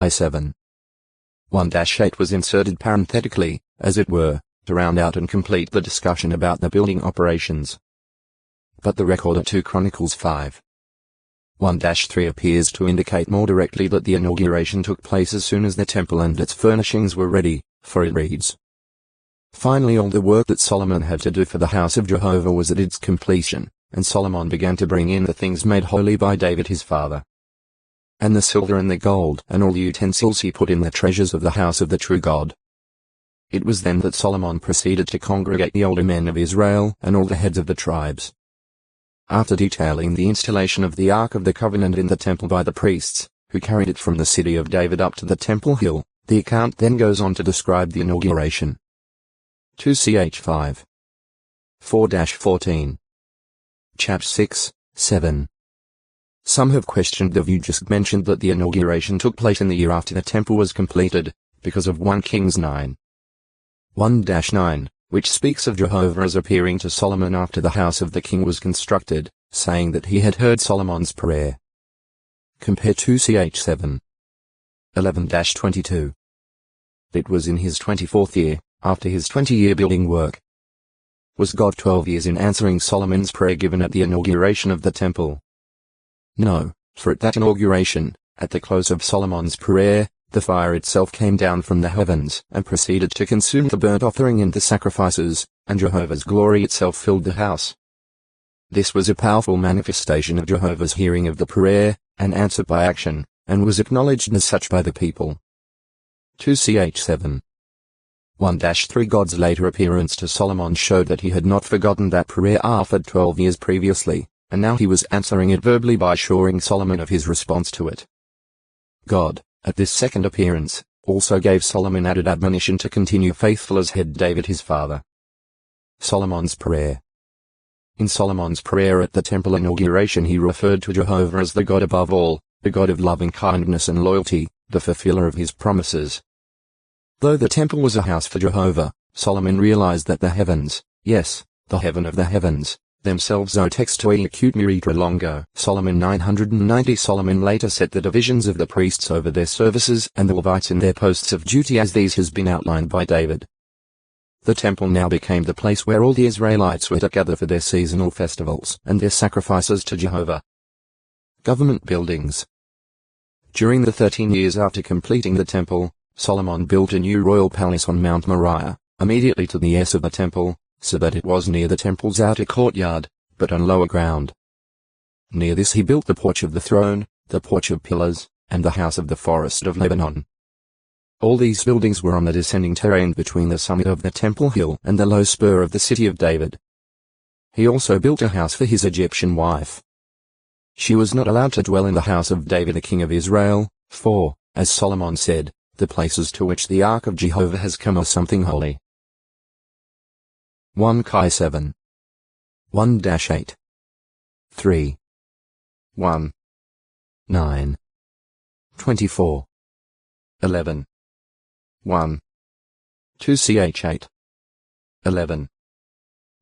I7. 1-8 was inserted parenthetically, as it were, to round out and complete the discussion about the building operations. But the record of 2 Chronicles 5. 1-3 appears to indicate more directly that the inauguration took place as soon as the temple and its furnishings were ready, for it reads, "Finally all the work that Solomon had to do for the house of Jehovah was at its completion, and Solomon began to bring in the things made holy by David his father. And the silver and the gold and all the utensils he put in the treasures of the house of the true God. It was then that Solomon proceeded to congregate the older men of Israel and all the heads of the tribes." After detailing the installation of the Ark of the Covenant in the temple by the priests, who carried it from the city of David up to the temple hill, the account then goes on to describe the inauguration. 2ch 4-14. Chap 6, 7. Some have questioned the view just mentioned that the inauguration took place in the year after the temple was completed, because of 1 Kings 9. 1-9, which speaks of Jehovah as appearing to Solomon after the house of the king was constructed, saying that he had heard Solomon's prayer. Compare 2ch 7. 11-22. It was in his 24th year, after his 20-year building work. Was God 12 years in answering Solomon's prayer given at the inauguration of the temple? No, for at that inauguration, at the close of Solomon's prayer, the fire itself came down from the heavens and proceeded to consume the burnt offering and the sacrifices, and Jehovah's glory itself filled the house. This was a powerful manifestation of Jehovah's hearing of the prayer, and answer by action, and was acknowledged as such by the people. 2ch 7. 1-3 God's later appearance to Solomon showed that he had not forgotten that prayer offered 12 years previously, and now he was answering it verbally by assuring Solomon of his response to it. God, at this second appearance, also gave Solomon added admonition to continue faithful as had David his father. Solomon's prayer. In Solomon's prayer at the temple inauguration he referred to Jehovah as the God above all, the God of loving kindness and loyalty, the fulfiller of his promises. Though the temple was a house for Jehovah, Solomon realized that the heavens, yes, the heaven of the heavens, themselves o textoi acute miritra longo. Solomon 990. Solomon later set the divisions of the priests over their services and the Levites in their posts of duty as these has been outlined by David. The temple now became the place where all the Israelites were to gather for their seasonal festivals and their sacrifices to Jehovah. Government buildings. During the 13 years after completing the temple, Solomon built a new royal palace on Mount Moriah, immediately to the east of the temple, so that it was near the temple's outer courtyard, but on lower ground. Near this he built the porch of the throne, the porch of pillars, and the house of the forest of Lebanon. All these buildings were on the descending terrain between the summit of the temple hill and the low spur of the city of David. He also built a house for his Egyptian wife. She was not allowed to dwell in the house of David the king of Israel, for, as Solomon said, the places to which the ark of Jehovah has come are something holy. 1 Kai 7. 1-8. 3. 1. 9. 24. 11. 1. 2ch 8. 11.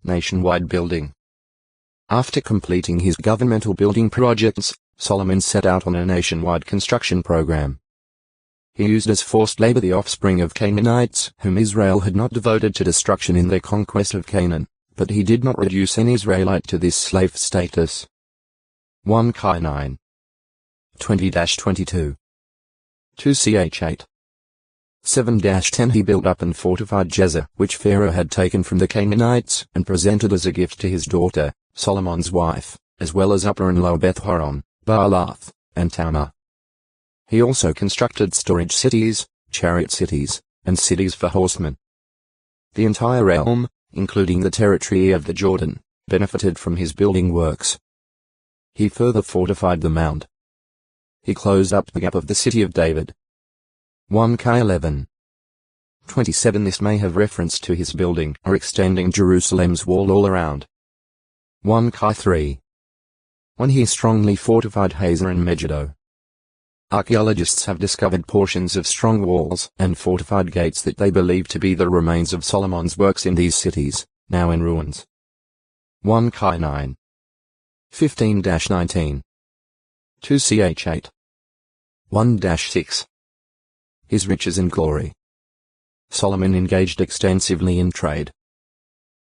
Nationwide building. After completing his governmental building projects, Solomon set out on a nationwide construction program. He used as forced labor the offspring of Canaanites whom Israel had not devoted to destruction in their conquest of Canaan, but he did not reduce any Israelite to this slave status. 1 Kai 9. 20-22. 2ch 8. 7-10 He built up and fortified Jazer, which Pharaoh had taken from the Canaanites and presented as a gift to his daughter, Solomon's wife, as well as Upper and Lower Beth-horon, Baalath, and Tamar. He also constructed storage cities, chariot cities, and cities for horsemen. The entire realm, including the territory of the Jordan, benefited from his building works. He further fortified the mount. He closed up the gap of the city of David. 1 Kai 11. 27 This may have reference to his building or extending Jerusalem's wall all around. 1 Kai 3. When he strongly fortified Hazor and Megiddo. Archaeologists have discovered portions of strong walls and fortified gates that they believe to be the remains of Solomon's works in these cities, now in ruins. 1 Kai 9. 15-19. 2ch 8. 1-6. his riches and glory. Solomon engaged extensively in trade.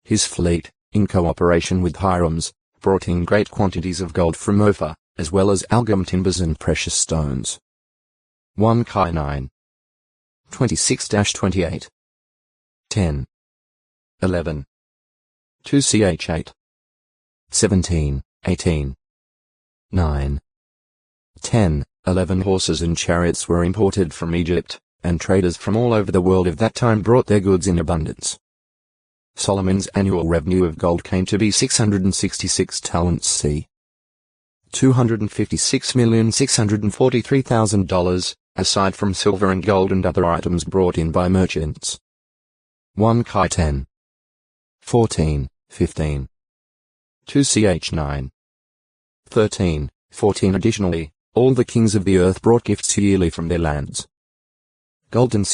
His fleet, in cooperation with Hirams, brought in great quantities of gold from Ophir, as well as algum timbers and precious stones. 1 Kai 9. 26-28. 10. 11. 2 Ch 8. 17, 18. 9. 10, 11 horses and chariots were imported from Egypt, and traders from all over the world of that time brought their goods in abundance. Solomon's annual revenue of gold came to be 666 talents c. $256,643,000, aside from silver and gold and other items brought in by merchants. 1 Kai 10. 14, 15. 2 Ch 9. 13, 14. Additionally, all the kings of the earth brought gifts yearly from their lands. Gold and